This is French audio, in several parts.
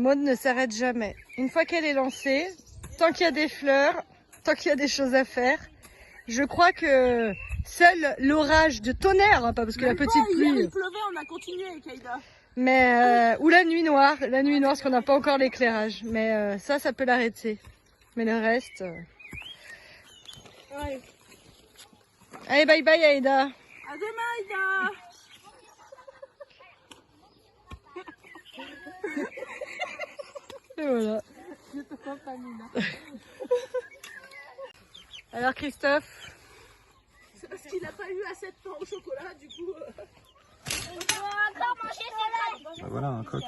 Maud ne s'arrête jamais. Une fois qu'elle est lancée, tant qu'il y a des fleurs, tant qu'il y a des choses à faire, je crois que seul l'orage de tonnerre, hein, pas parce que la petite pluie... Hier, il pleuvait, on a continué avec Aïda. Mais ou la nuit noire, parce qu'on n'a pas encore l'éclairage. Mais ça peut l'arrêter. Mais le reste... Ouais. Allez, bye bye Aïda. À demain Aïda. Et voilà. Alors Christophe? C'est parce qu'il n'a pas eu assez de pain au chocolat, du coup... On doit encore manger ses Bah voilà, un coq.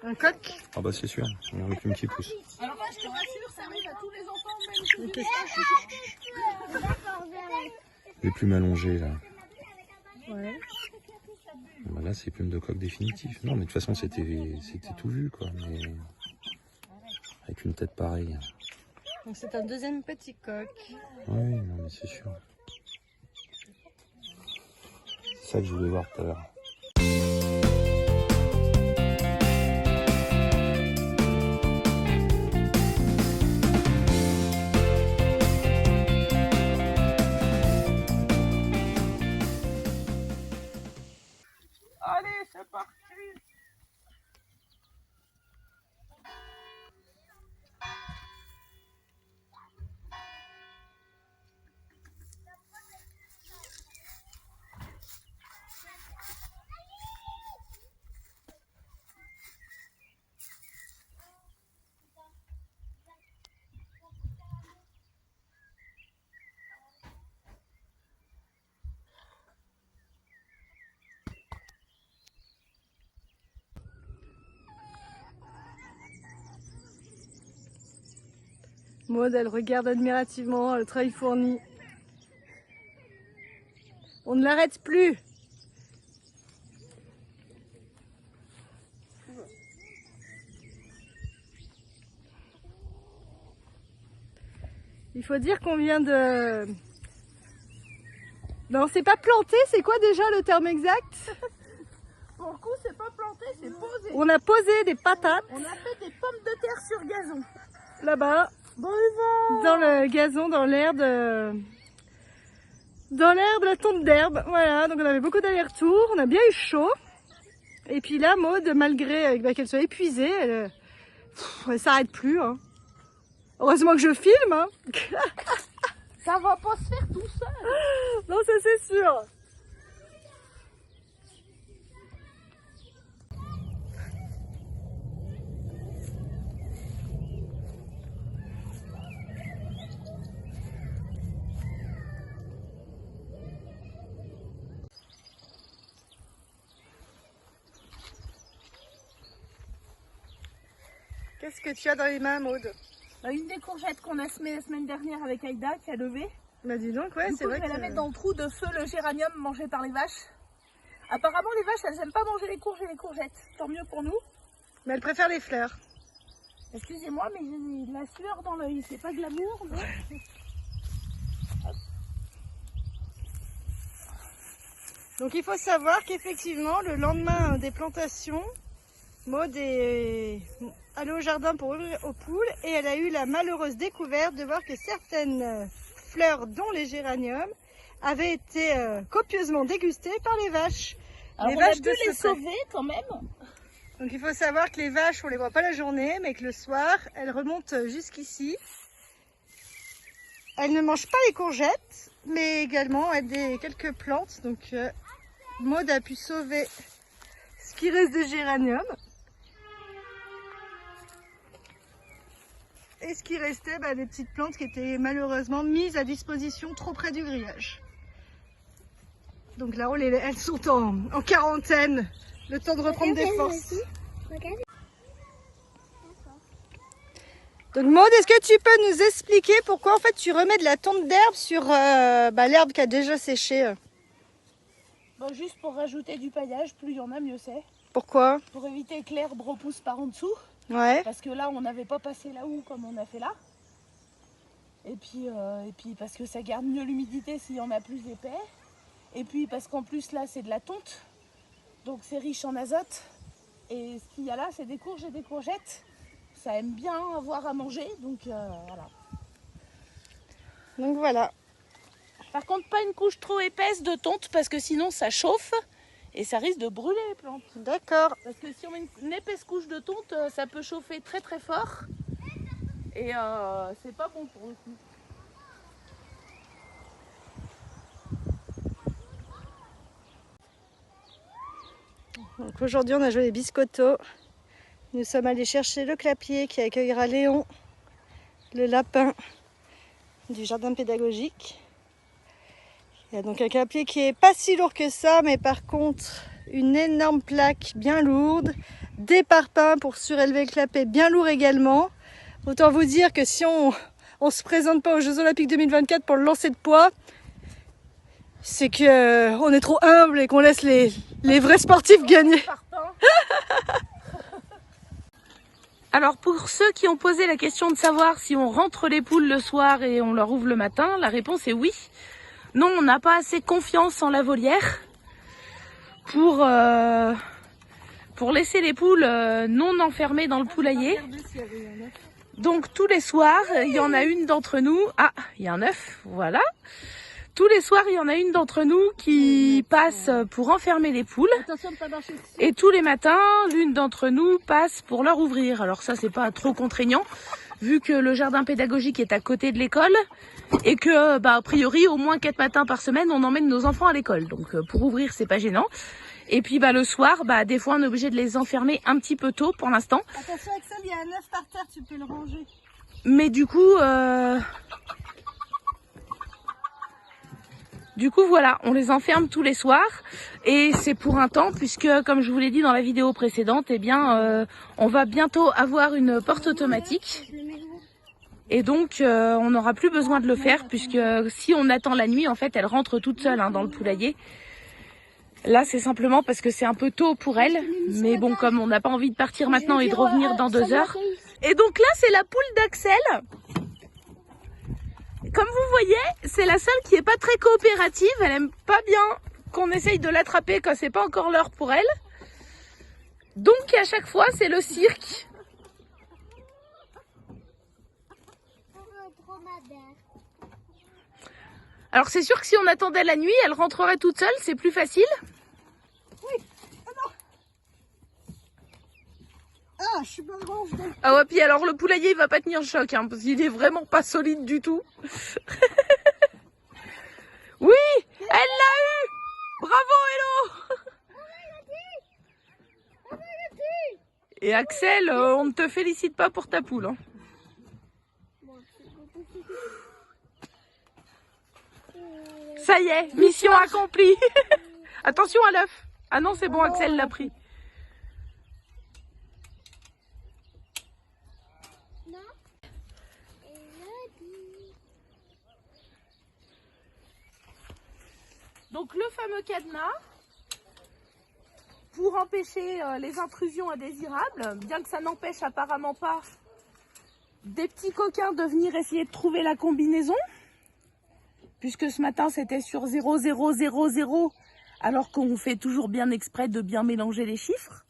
Un coq? Ah bah c'est sûr, on aurait plus une qui pousse. Alors moi, je te rassure, ça arrive à tous les enfants, même chez les Les plumes allongées là. Ouais. Bah là c'est plumes de coq définitif. Non mais de toute façon c'était tout vu quoi. Mais avec une tête pareille. Donc c'est un deuxième petit coq. Oui, non mais c'est sûr. C'est ça que je voulais voir tout à l'heure. Allez, c'est parti. Maud, elle regarde admirativement le travail fourni. On ne l'arrête plus. Il faut dire qu'on vient de... Non, c'est pas planté, c'est quoi déjà le terme exact? Pour le coup, c'est pas planté, c'est posé. On a posé des patates On a fait des pommes de terre sur gazon. là-bas, Bon vent. dans le gazon, dans l'air de la tonte d'herbe. Voilà, donc on avait beaucoup d'allers-retours, on a bien eu chaud. Et puis là, Maud, malgré qu'elle soit épuisée, elle s'arrête plus. Hein. Heureusement que je filme. Hein. Ça va pas se faire tout seul. Non, ça c'est sûr. Qu'est-ce que tu as dans les mains, Maud? Une des courgettes qu'on a semées la semaine dernière avec Aïda qui a levé. Bah dis donc, ouais, Du c'est coup, vrai je vais que... la mettre dans le trou de feu le géranium mangé par les vaches. Apparemment, les vaches, elles aiment pas manger les courges et les courgettes. Tant mieux pour nous. Mais elle préfère les fleurs. Excusez-moi, mais j'ai de la sueur dans l'œil. C'est pas de l'amour, mais... Donc il faut savoir qu'effectivement, le lendemain des plantations, Maud est allée au jardin pour ouvrir aux poules et elle a eu la malheureuse découverte de voir que certaines fleurs, dont les géraniums, avaient été copieusement dégustées par les vaches. Alors, les on vaches a pu les de ce fait. sauver quand même. Donc il faut savoir que les vaches, on les voit pas la journée, mais que le soir, elles remontent jusqu'ici. Elles ne mangent pas les courgettes, mais également quelques plantes. Donc Maud a pu sauver ce qui reste de géranium. Et ce qui restait, des petites plantes qui étaient malheureusement mises à disposition trop près du grillage. Donc là, elles sont en quarantaine, le temps de reprendre des forces. Donc Maud, est-ce que tu peux nous expliquer pourquoi en fait tu remets de la tonte d'herbe sur l'herbe qui a déjà séché? Juste pour rajouter du paillage, plus il y en a, mieux c'est. Pourquoi? Pour éviter que l'herbe repousse par en dessous. Ouais. Parce que là, on n'avait pas passé là-haut comme on a fait là. Et puis parce que ça garde mieux l'humidité s'il y en a plus épais. Et puis parce qu'en plus là, c'est de la tonte. Donc c'est riche en azote. Et ce qu'il y a là, c'est des courges et des courgettes. Ça aime bien avoir à manger, donc voilà. Donc voilà. Par contre, pas une couche trop épaisse de tonte parce que sinon ça chauffe et ça risque de brûler les plantes. D'accord. Parce que si on met une épaisse couche de tonte, ça peut chauffer très très fort et c'est pas bon pour le coup. Donc aujourd'hui on a joué les biscottos. Nous sommes allés chercher le clapier qui accueillera Léon, le lapin du jardin pédagogique. Il y a donc un clapier qui est pas si lourd que ça, mais par contre une énorme plaque bien lourde, des parpaings pour surélever le clapier bien lourd également. Autant vous dire que si on se présente pas aux Jeux Olympiques 2024 pour le lancer de poids, c'est que on est trop humble et qu'on laisse les vrais sportifs gagner. Alors pour ceux qui ont posé la question de savoir si on rentre les poules le soir et on leur ouvre le matin, la réponse est oui. Non, on n'a pas assez confiance en la volière pour laisser les poules non enfermées dans le poulailler. Donc tous les soirs, il y en a une d'entre nous. Ah, il y a un œuf, voilà. Tous les soirs, il y en a une d'entre nous qui passe pour enfermer les poules. Et tous les matins, l'une d'entre nous passe pour leur ouvrir. Alors ça, c'est pas trop contraignant, vu que le jardin pédagogique est à côté de l'école et que, a priori, au moins 4 matins par semaine, on emmène nos enfants à l'école. Donc pour ouvrir, c'est pas gênant. Et puis le soir, des fois, on est obligé de les enfermer un petit peu tôt pour l'instant. Attention Axel, il y a un œuf par terre, tu peux le ranger. Mais du coup, voilà, on les enferme tous les soirs et c'est pour un temps puisque, comme je vous l'ai dit dans la vidéo précédente, on va bientôt avoir une porte automatique et donc on n'aura plus besoin de le faire puisque si on attend la nuit, en fait, elle rentre toute seule dans le poulailler. Là, c'est simplement parce que c'est un peu tôt pour elle, mais bon, comme on n'a pas envie de partir maintenant et de revenir dans 2 heures. Et donc là, c'est la poule d'Axel. Comme vous voyez, c'est la seule qui est pas très coopérative. Elle aime pas bien qu'on essaye de l'attraper quand c'est pas encore l'heure pour elle. Donc à chaque fois, c'est le cirque. Alors c'est sûr que si on attendait la nuit, elle rentrerait toute seule, c'est plus facile. Oui. Ah non. Ah, je suis pas orange. Ah ouais, puis alors le poulailler, il va pas tenir le choc, parce qu'il est vraiment pas solide du tout. Oui, elle l'a eu. Bravo, Hello. Et Axel, on ne te félicite pas pour ta poule. Ça y est, mission accomplie. Attention à l'œuf. Ah non, c'est bon, Axel l'a pris. Donc le fameux cadenas, pour empêcher les intrusions indésirables, bien que ça n'empêche apparemment pas des petits coquins de venir essayer de trouver la combinaison, puisque ce matin c'était sur 0000, alors qu'on fait toujours bien exprès de bien mélanger les chiffres.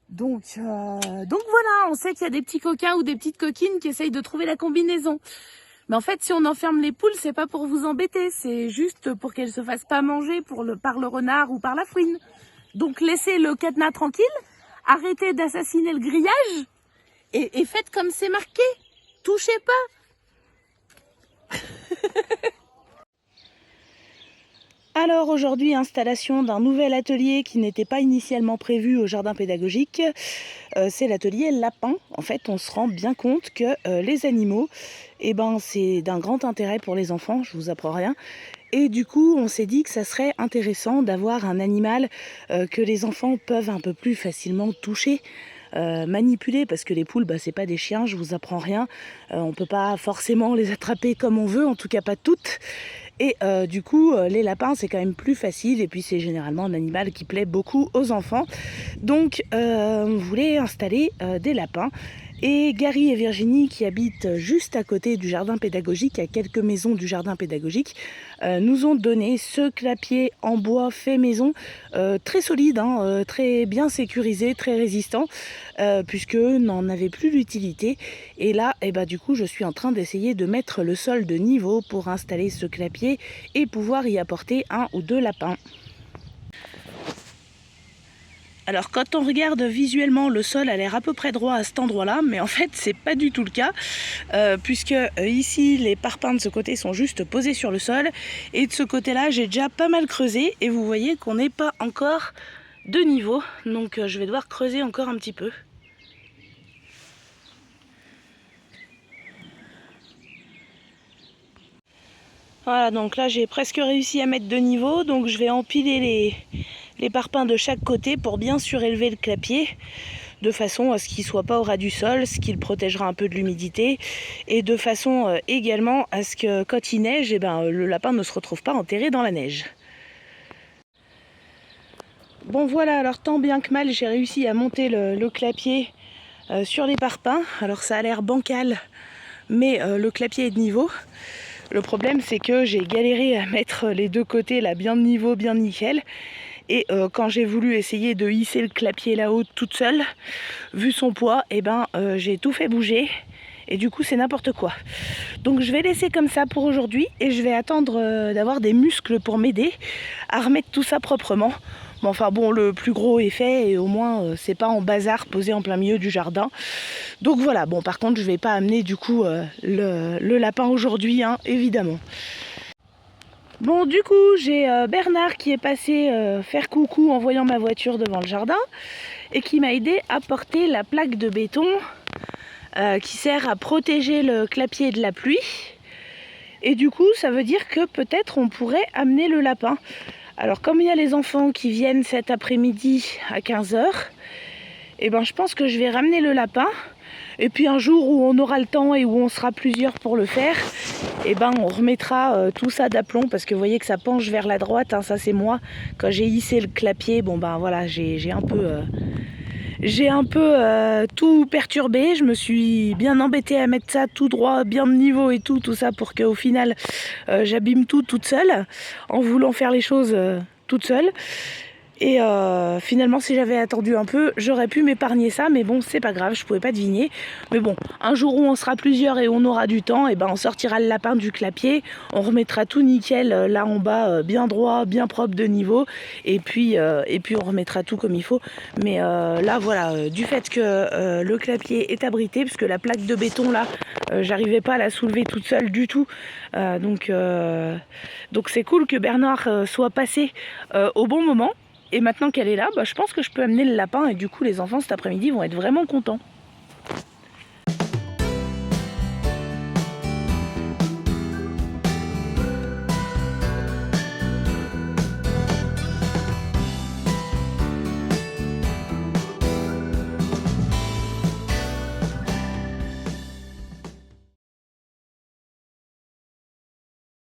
Donc voilà, on sait qu'il y a des petits coquins ou des petites coquines qui essayent de trouver la combinaison. Mais en fait, si on enferme les poules, c'est pas pour vous embêter, c'est juste pour qu'elles se fassent pas manger par le renard ou par la fouine. Donc laissez le cadenas tranquille, arrêtez d'assassiner le grillage et faites comme c'est marqué. Touchez pas. Alors aujourd'hui, installation d'un nouvel atelier qui n'était pas initialement prévu au jardin pédagogique. C'est l'atelier lapin. En fait, on se rend bien compte que les animaux, c'est d'un grand intérêt pour les enfants, je vous apprends rien. Et du coup, on s'est dit que ça serait intéressant d'avoir un animal que les enfants peuvent un peu plus facilement toucher, manipuler, parce que les poules, c'est pas des chiens, je vous apprends rien. On peut pas forcément les attraper comme on veut, en tout cas pas toutes. Et du coup, les lapins, c'est quand même plus facile. Et puis, c'est généralement un animal qui plaît beaucoup aux enfants. Donc, on voulait installer des lapins. Et Gary et Virginie, qui habitent juste à côté du jardin pédagogique, à quelques maisons du jardin pédagogique, nous ont donné ce clapier en bois fait maison, très solide, hein, très bien sécurisé, très résistant, puisque n'en avait plus l'utilité. Et là, du coup, je suis en train d'essayer de mettre le sol de niveau pour installer ce clapier et pouvoir y apporter 1 ou 2 lapins. Alors quand on regarde visuellement, le sol a l'air à peu près droit à cet endroit-là, mais en fait c'est pas du tout le cas, puisque ici les parpaings de ce côté sont juste posés sur le sol, et de ce côté-là j'ai déjà pas mal creusé, et vous voyez qu'on n'est pas encore de niveau, donc je vais devoir creuser encore un petit peu. Voilà, donc là j'ai presque réussi à mettre de niveau, donc je vais empiler les parpaings de chaque côté pour bien surélever le clapier, de façon à ce qu'il ne soit pas au ras du sol, ce qui le protégera un peu de l'humidité, et de façon également à ce que quand il neige, le lapin ne se retrouve pas enterré dans la neige. Bon voilà, alors tant bien que mal j'ai réussi à monter le clapier sur les parpaings. Alors ça a l'air bancal, mais le clapier est de niveau. Le problème c'est que j'ai galéré à mettre les deux côtés là bien de niveau, bien nickel. Et quand j'ai voulu essayer de hisser le clapier là-haut toute seule, vu son poids, j'ai tout fait bouger. Et du coup c'est n'importe quoi. Donc je vais laisser comme ça pour aujourd'hui et je vais attendre d'avoir des muscles pour m'aider à remettre tout ça proprement. Mais enfin bon, le plus gros est fait et au moins c'est pas en bazar posé en plein milieu du jardin. Donc voilà, bon par contre je vais pas amener du coup le lapin aujourd'hui, hein, évidemment. Bon, du coup, j'ai Bernard qui est passé faire coucou en voyant ma voiture devant le jardin et qui m'a aidé à porter la plaque de béton qui sert à protéger le clapier de la pluie. Et du coup, ça veut dire que peut-être on pourrait amener le lapin. Alors, comme il y a les enfants qui viennent cet après-midi à 15 h, je pense que je vais ramener le lapin. Et puis un jour où on aura le temps et où on sera plusieurs pour le faire, on remettra tout ça d'aplomb, parce que vous voyez que ça penche vers la droite, hein, ça c'est moi. Quand j'ai hissé le clapier, voilà, j'ai un peu tout perturbé. Je me suis bien embêtée à mettre ça tout droit, bien de niveau et tout ça, pour qu'au final j'abîme tout toute seule, en voulant faire les choses toute seule. Et finalement, si j'avais attendu un peu, j'aurais pu m'épargner ça, mais bon, c'est pas grave, je pouvais pas deviner. Mais bon, un jour où on sera plusieurs et on aura du temps, on sortira le lapin du clapier, on remettra tout nickel là en bas, bien droit, bien propre de niveau, et puis on remettra tout comme il faut. Mais là, voilà, du fait que le clapier est abrité, puisque la plaque de béton là, j'arrivais pas à la soulever toute seule du tout, donc c'est cool que Bernard soit passé au bon moment. Et maintenant qu'elle est là, je pense que je peux amener le lapin et du coup les enfants cet après-midi vont être vraiment contents.